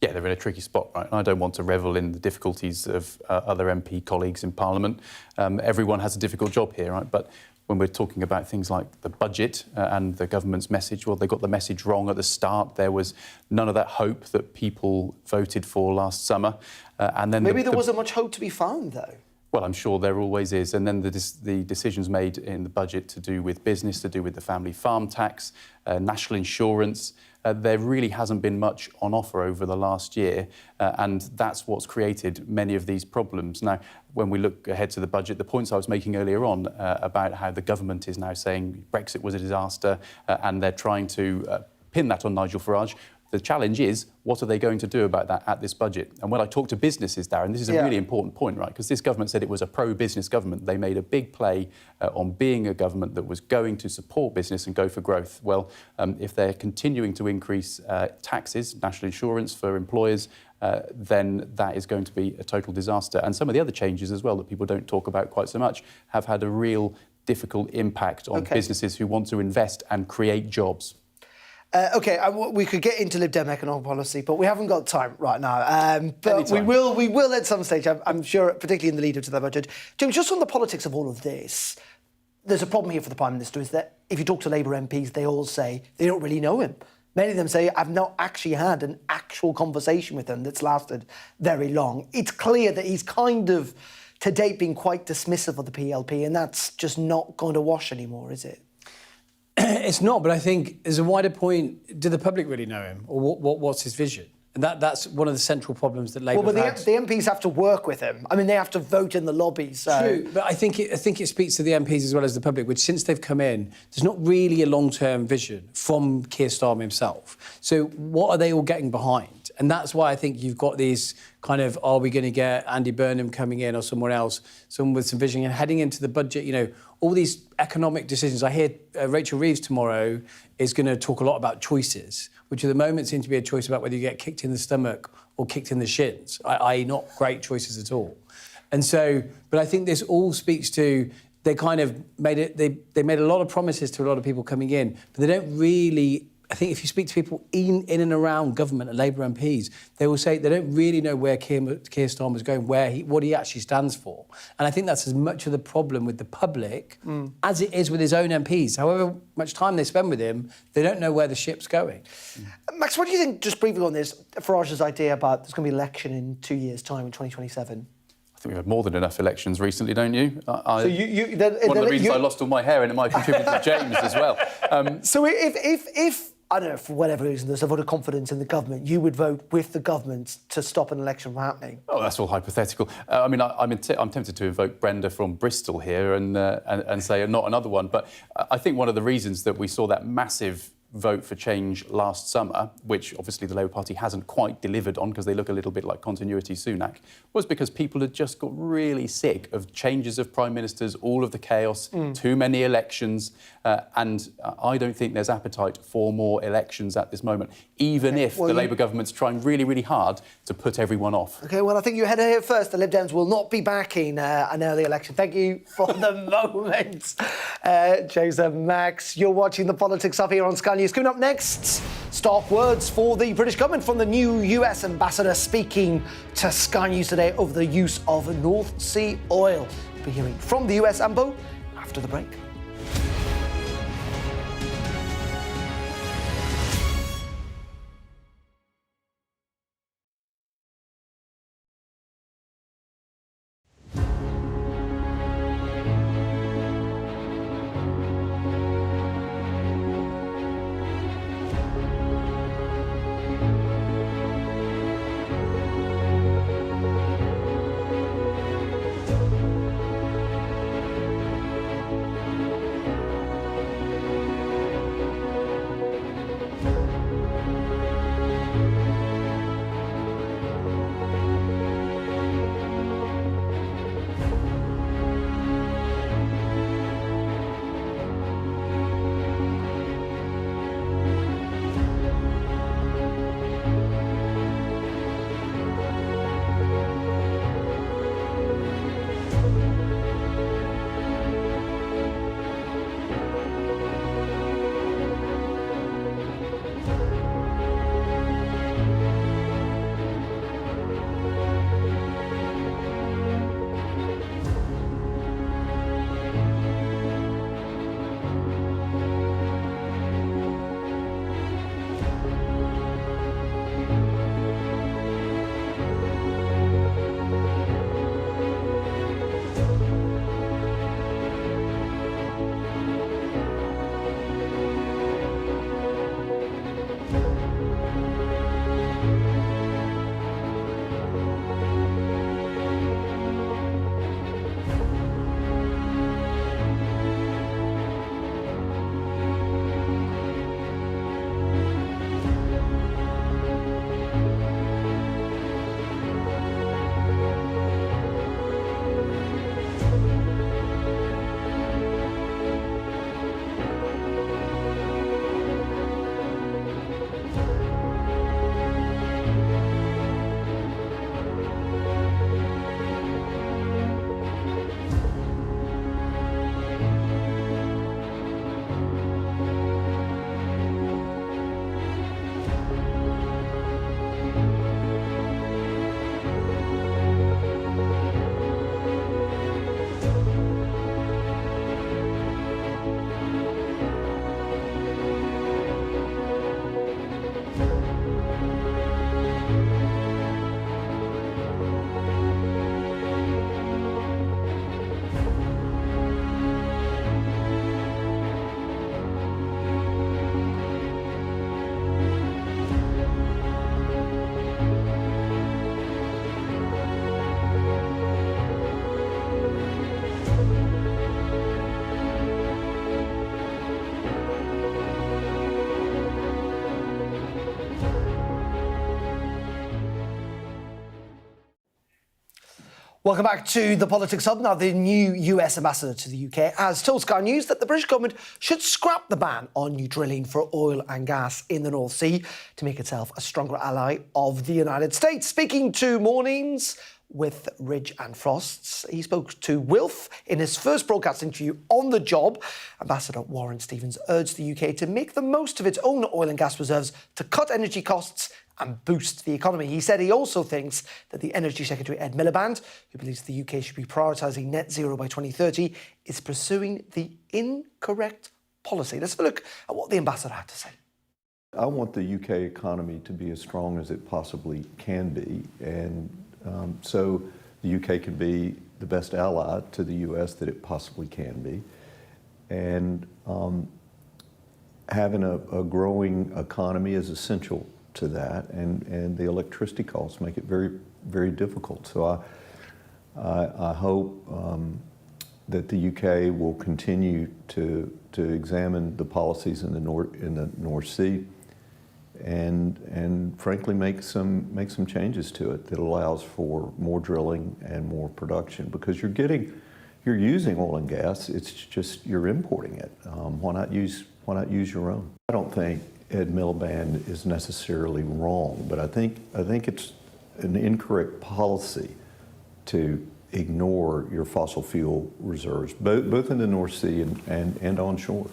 Yeah, they're in a tricky spot, right? I don't want to revel in the difficulties of other MP colleagues in Parliament. Everyone has a difficult job here, right? But when we're talking about things like the budget and the government's message, well, they got the message wrong at the start. There was none of that hope that people voted for last summer. And then maybe there wasn't much hope to be found, though. Well, I'm sure there always is. And then the decisions made in the budget to do with business, to do with the family farm tax, national insurance, there really hasn't been much on offer over the last year, and that's what's created many of these problems. Now, when we look ahead to the budget, the points I was making earlier on about how the government is now saying Brexit was a disaster, and they're trying to pin that on Nigel Farage. The challenge is, what are they going to do about that at this budget? And when I talk to businesses, Darren, this is a really important point, right? Because this government said it was a pro-business government. They made a big play on being a government that was going to support business and go for growth. Well, if they're continuing to increase taxes, national insurance for employers, then that is going to be a total disaster. And some of the other changes as well that people don't talk about quite so much have had a real difficult impact on businesses who want to invest and create jobs. We could get into Lib Dem economic policy, but we haven't got time right now. But we will at some stage, I'm sure, particularly in the lead-up to the budget. James, just on the politics of all of this, there's a problem here for the Prime Minister, is that if you talk to Labour MPs, they all say they don't really know him. Many of them say, I've not actually had an actual conversation with him that's lasted very long. It's clear that he's kind of to date been quite dismissive of the PLP, and that's just not going to wash anymore, is it? It's not, but I think there's a wider point. Do the public really know him, or what's his vision? And that's one of the central problems that Labour had. The MPs have to work with him. I mean, they have to vote in the lobbies. So. True, but I think it speaks to the MPs as well as the public, which since they've come in, there's not really a long-term vision from Keir Starmer himself. So what are they all getting behind? And that's why I think you've got these kind of, are we going to get Andy Burnham coming in or someone else, someone with some vision, and heading into the budget, all these economic decisions. I hear Rachel Reeves tomorrow is going to talk a lot about choices, which at the moment seem to be a choice about whether you get kicked in the stomach or kicked in the shins, i.e. not great choices at all. And so, but I think this all speaks to, they kind of made it, they made a lot of promises to a lot of people coming in, but they don't really, I think if you speak to people in and around government and Labour MPs, they will say they don't really know where Keir Starmer's going, what he actually stands for. And I think that's as much of the problem with the public as it is with his own MPs. However much time they spend with him, they don't know where the ship's going. Max, what do you think, just briefly on this, Farage's idea about there's going to be an election in 2 years' time, in 2027? I think we've had more than enough elections recently, don't you? So one of the reasons I lost all my hair, and it might contribute to James as well. So if I don't know, for whatever reason, there's a vote of confidence in the government, you would vote with the government to stop an election from happening? Oh, that's all hypothetical. I'm tempted to invoke Brenda from Bristol here and say not another one. But I think one of the reasons that we saw that massive vote for change last summer, which obviously the Labour Party hasn't quite delivered on because they look a little bit like continuity Sunak, was because people had just got really sick of changes of prime ministers, all of the chaos, too many elections, and I don't think there's appetite for more elections at this moment, even if the Labour government's trying really, really hard to put everyone off. OK, well, I think you had to hear first. The Lib Dems will not be backing an early election. Thank you for the moment. James and Max, you're watching The Politics Up here on Sky News. Coming up next, stark words for the British government from the new US ambassador speaking to Sky News today over the use of North Sea oil. We'll be hearing from the US AMBO after the break. Welcome back to the Politics Hub. Now, the new US ambassador to the UK has told Sky News that the British government should scrap the ban on new drilling for oil and gas in the North Sea to make itself a stronger ally of the United States. Speaking to Mornings with Ridge and Frosts, he spoke to Wilf in his first broadcast interview on the job. Ambassador Warren Stevens urged the UK to make the most of its own oil and gas reserves to cut energy costs and boost the economy. He said he also thinks that the Energy Secretary Ed Miliband, who believes the UK should be prioritising net zero by 2030, is pursuing the incorrect policy. Let's have a look at what the ambassador had to say. I want the UK economy to be as strong as it possibly can be, and so the UK can be the best ally to the US that it possibly can be. And having a growing economy is essential to that, and the electricity costs make it very, very difficult. So I hope that the UK will continue to examine the policies in the North Sea, and frankly make some changes to it that allows for more drilling and more production, because you're using oil and gas. It's just you're importing it. Why not use your own? I don't think Ed Miliband is necessarily wrong, but I think it's an incorrect policy to ignore your fossil fuel reserves, both in the North Sea and onshore.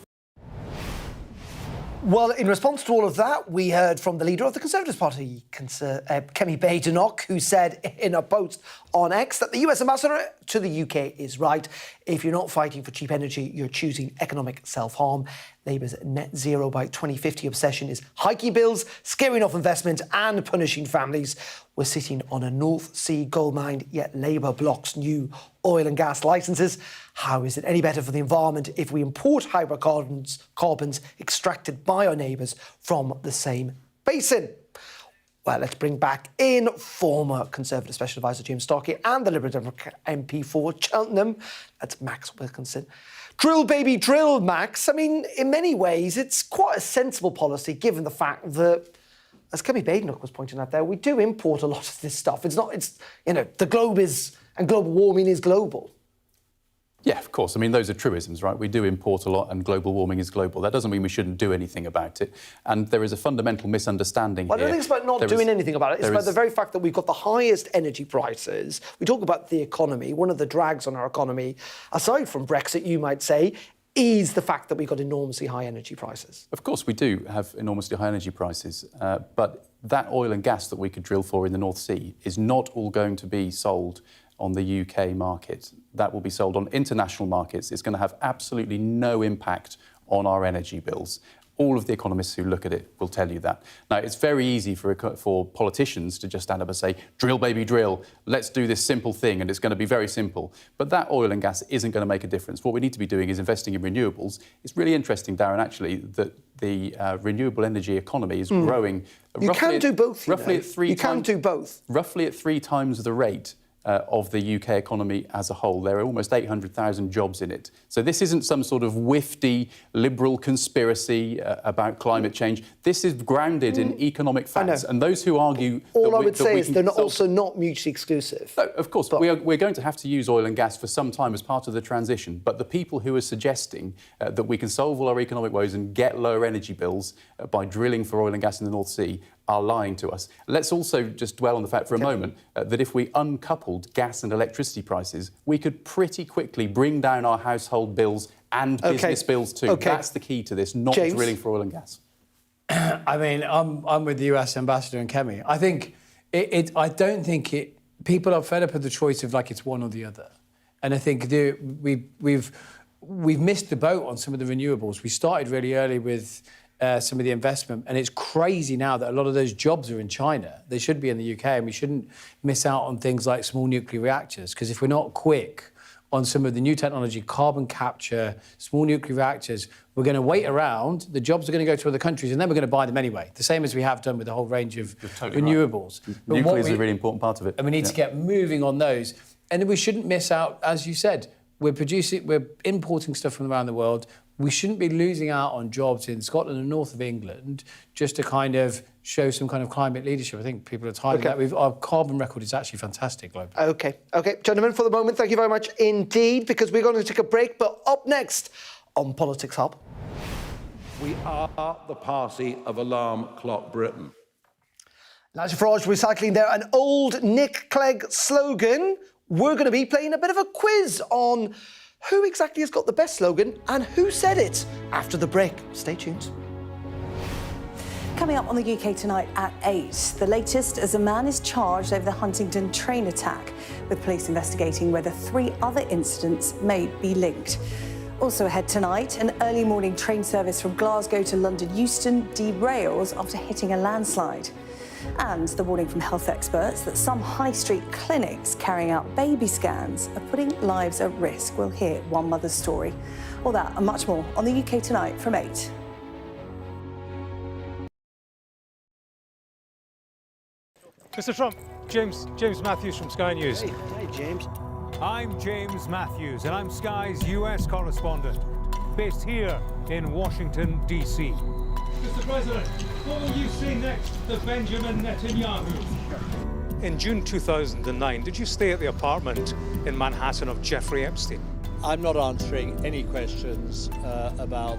Well, in response to all of that, we heard from the leader of the Conservative Party, Kemi Badenoch, who said in a post on X that the US ambassador to the UK is right. If you're not fighting for cheap energy, you're choosing economic self-harm. Labour's net zero by 2050 obsession is hiking bills, scaring off investment and punishing families. We're sitting on a North Sea goldmine, yet Labour blocks new oil and gas licences. How is it any better for the environment if we import hydrocarbons extracted by our neighbours from the same basin? Well, let's bring back in former Conservative Special Advisor James Starkey and the Liberal Democrat MP for Cheltenham, that's Max Wilkinson. Drill, baby, drill, Max. I mean, in many ways, it's quite a sensible policy, given the fact that, as Kemi Badenoch was pointing out there, we do import a lot of this stuff. The globe is, and global warming is global. Yeah, of course. I mean, those are truisms, right? We do import a lot and global warming is global. That doesn't mean we shouldn't do anything about it. And there is a fundamental misunderstanding here. I don't think it's about not doing anything about it. It's about the very fact that we've got the highest energy prices. We talk about the economy. One of the drags on our economy, aside from Brexit, you might say, is the fact that we've got enormously high energy prices. Of course, we do have enormously high energy prices, but that oil and gas that we could drill for in the North Sea is not all going to be sold on the UK market. That will be sold on international markets. It's going to have absolutely no impact on our energy bills. All of the economists who look at it will tell you that. Now, it's very easy for politicians to just stand up and say, drill, baby, drill. Let's do this simple thing, and it's going to be very simple. But that oil and gas isn't going to make a difference. What we need to be doing is investing in renewables. It's really interesting, Darren, actually, that the renewable energy economy is growing. You can do both. Roughly at 3 times. You can do both. Roughly at 3 times the rate of the UK economy as a whole. There are almost 800,000 jobs in it. So this isn't some sort of wifty liberal conspiracy about climate change. This is grounded in economic facts. And those who argue... All I would say is they're also not mutually exclusive. No, of course, we're going to have to use oil and gas for some time as part of the transition. But the people who are suggesting that we can solve all our economic woes and get lower energy bills by drilling for oil and gas in the North Sea are lying to us. Let's also just dwell on the fact for a moment that if we uncoupled gas and electricity prices, we could pretty quickly bring down our household bills and business bills too. That's the key to this, not drilling for oil and gas. I mean, I'm with the US ambassador and Kemi. I think I don't think people are fed up with the choice of it's one or the other. And I think we've missed the boat on some of the renewables. We started really early with some of the investment, and it's crazy now that a lot of those jobs are in China. They should be in the UK, and we shouldn't miss out on things like small nuclear reactors, because if we're not quick on some of the new technology, carbon capture, small nuclear reactors, we're going to wait around, the jobs are going to go to other countries, and then we're going to buy them anyway, the same as we have done with a whole range of renewables. Right. Nuclear is a really important part of it. And we need to get moving on those. And we shouldn't miss out, as you said, we're importing stuff from around the world. we shouldn't be losing out on jobs in Scotland and north of England just to kind of show some kind of climate leadership. I think people are tired of that. Our carbon record is actually fantastic globally. OK, gentlemen, for the moment, thank you very much indeed, because we're going to take a break. But up next on Politics Hub. We are the party of Alarm Clock Britain. Nigel Farage recycling there an old Nick Clegg slogan. We're going to be playing a bit of a quiz on who exactly has got the best slogan and who said it after the break. Stay tuned. Coming up on the UK tonight at 8, the latest as a man is charged over the Huntingdon train attack, with police investigating whether 3 other incidents may be linked. Also ahead tonight, an early morning train service from Glasgow to London Euston derails after hitting a landslide. And the warning from health experts that some high street clinics carrying out baby scans are putting lives at risk. We'll hear one mother's story. All that and much more on the UK tonight from 8. Mr. Trump, James Matthews from Sky News. Hey, James. I'm James Matthews, and I'm Sky's US correspondent, based here in Washington, D.C. Mr. President, what will you say next to Benjamin Netanyahu? In June 2009, did you stay at the apartment in Manhattan of Jeffrey Epstein? I'm not answering any questions about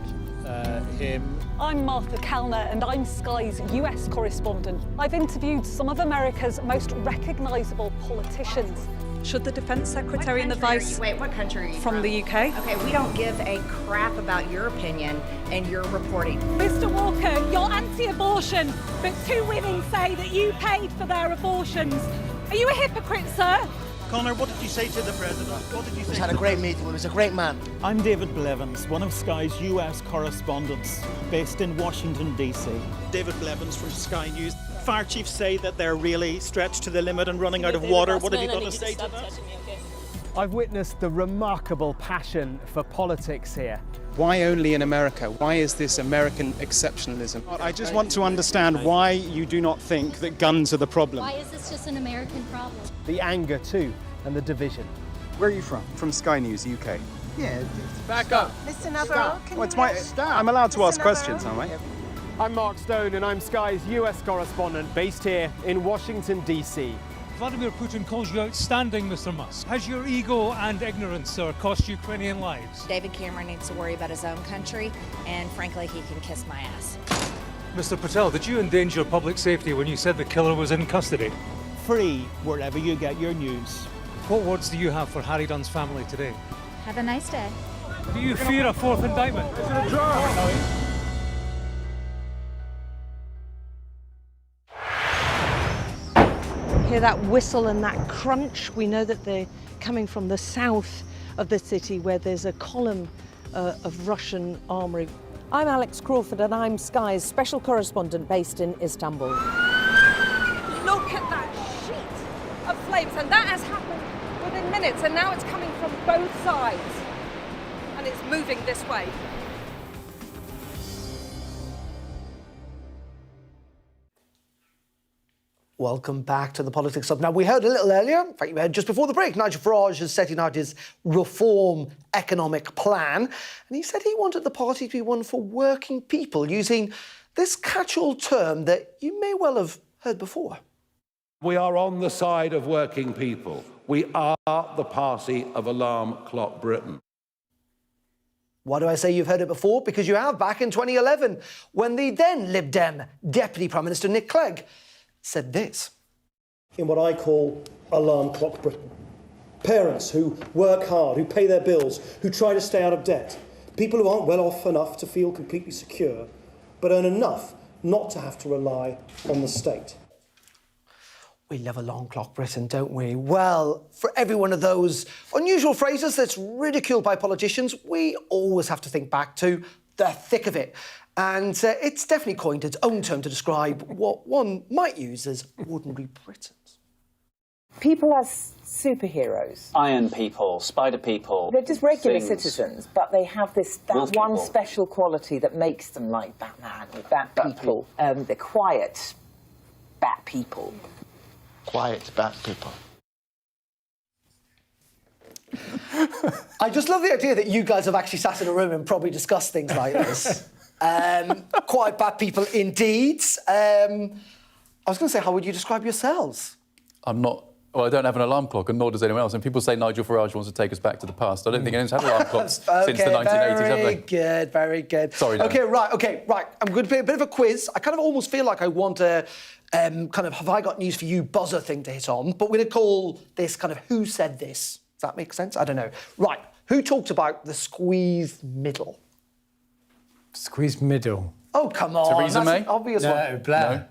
him. I'm Martha Kellner, and I'm Sky's US correspondent. I've interviewed some of America's most recognisable politicians. Should the Defence Secretary and the Vice... Wait, what country are you from? The UK. Okay, we don't give a crap about your opinion and your reporting. Mr. Walker, you're anti-abortion, but 2 women say that you paid for their abortions. Are you a hypocrite, sir? Connor, what did you say to the President? What did you say? We had a great meeting. He was a great man. I'm David Blevins, one of Sky's US correspondents based in Washington, D.C. David Blevins from Sky News. Fire chiefs say that they're really stretched to the limit and running out of water. What have you got to say to that? I've witnessed the remarkable passion for politics here. Why only in America? Why is this American exceptionalism? I just want to understand why you do not think that guns are the problem. Why is this just an American problem? The anger too, and the division. Where are you from? From Sky News, UK. Yeah. Back up. Mr. Navarro, can you I'm allowed to ask Navarro? questions, aren't I? I'm Mark Stone, and I'm Sky's US correspondent based here in Washington, D.C. Vladimir Putin calls you outstanding, Mr. Musk. Has your ego and ignorance cost Ukrainian lives? David Cameron needs to worry about his own country, and frankly, he can kiss my ass. Mr. Patel, did you endanger public safety when you said the killer was in custody? Free wherever you get your news. What words do you have for Harry Dunn's family today? Have a nice day. Do you fear a 4th indictment? Is it a draw? Hear that whistle and that crunch. We know that they're coming from the south of the city where there's a column of Russian armoury. I'm Alex Crawford and I'm Sky's special correspondent based in Istanbul. Look at that sheet of flames, and that has happened within minutes, and now it's coming from both sides, and it's moving this way. Welcome back to the Politics Hub. Now, we heard a little earlier, in fact, you heard just before the break, Nigel Farage is setting out his reform economic plan, and he said he wanted the party to be one for working people, using this catch-all term that you may well have heard before. We are on the side of working people. We are the party of Alarm Clock Britain. Why do I say you've heard it before? Because you have, back in 2011, when the then Lib Dem Deputy Prime Minister Nick Clegg said this. In what I call Alarm Clock Britain. Parents who work hard, who pay their bills, who try to stay out of debt. People who aren't well off enough to feel completely secure, but earn enough not to have to rely on the state. We love Alarm Clock Britain, don't we? Well, for every one of those unusual phrases that's ridiculed by politicians, we always have to think back to the thick of it. And it's definitely coined its own term to describe what one might use as ordinary Britons. People as superheroes. Iron people, spider people. They're just regular things. Citizens, but they have that one special quality that makes them like Batman, Bat people. They're quiet Bat people. Quiet Bat people. I just love the idea that you guys have actually sat in a room and probably discussed things like this. Quite bad people indeed. I was going to say, how would you describe yourselves? I'm not... Well, I don't have an alarm clock, and nor does anyone else. And people say Nigel Farage wants to take us back to the past. I don't think anyone's had alarm clocks since the 1980s, have they? Very good. Sorry, Darren. Okay, right. I'm going to play a bit of a quiz. I kind of almost feel like I want a kind of have I got news for you buzzer thing to hit on, but we're going to call this kind of who said this. Does that make sense? I don't know. Right. Who talked about the squeezed middle? Squeezed middle. Oh, come on. Theresa May? An obvious one. Blair.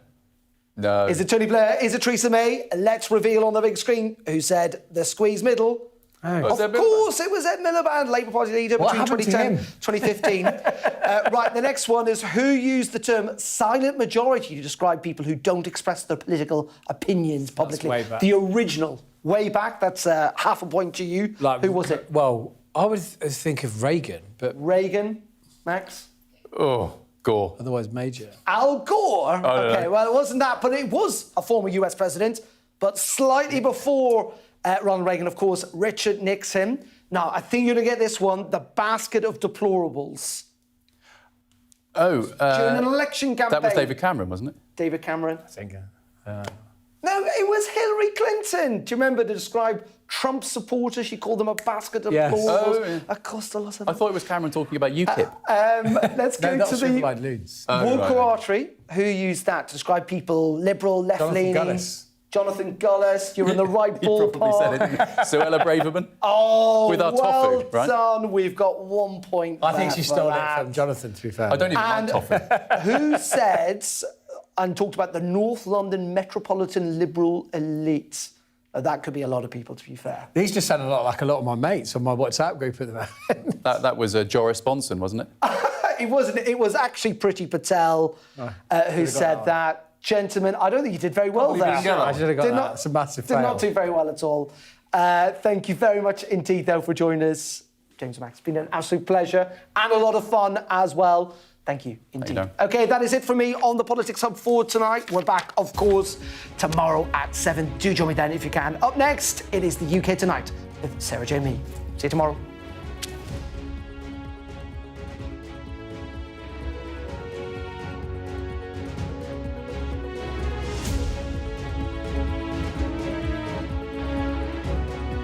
No. Is it Tony Blair? Is it Theresa May? Let's reveal on the big screen who said the squeeze middle. Oh. Of course, it was Ed Miliband, Labour Party leader between 2010 and 2015. Right, the next one is who used the term silent majority to describe people who don't express their political opinions publicly? That's way back. The original. Way back, that's half a point to you. Who was it? Well, I would think of Reagan, but... Reagan, Max? Oh, Gore. Otherwise Major. Al Gore? Okay, well, it wasn't that, but it was a former US president, but slightly before Ronald Reagan, of course, Richard Nixon. Now, I think you're going to get this one, the basket of deplorables. Oh, during an election campaign. That was David Cameron, wasn't it? David Cameron. I think. No, it was Hillary Clinton. Do you remember to describe Trump supporters? She called them a basket of deplorables. Oh, yeah. It cost a lot of... I thought it was Cameron talking about UKIP. Let's go to the Walker Artery, who used that to describe people liberal, left-leaning. Jonathan Gullis, you're in the right ballpark. You probably said it, didn't you? Suella Braverman. Oh, with our well tofu, right? done. We've got 1 point. I think she stole it from Jonathan, to be fair. I don't even like tofu. Who said and talked about the North London metropolitan liberal elite? That could be a lot of people, to be fair. These just sound a lot like a lot of my mates on my WhatsApp group at the moment. That was Joris Bonson, wasn't it? It wasn't. It was actually Priti Patel who said that. Gentlemen, I don't think you did very well there. I should have got that. It's a massive fail. Did not do very well at all. Thank you very much indeed, though, for joining us. James and Max, it's been an absolute pleasure and a lot of fun as well. Thank you indeed. OK, that is it from me on the Politics Hub for tonight. We're back, of course, tomorrow at 7. Do join me then if you can. Up next, it is the UK Tonight with Sarah J. Mee. See you tomorrow.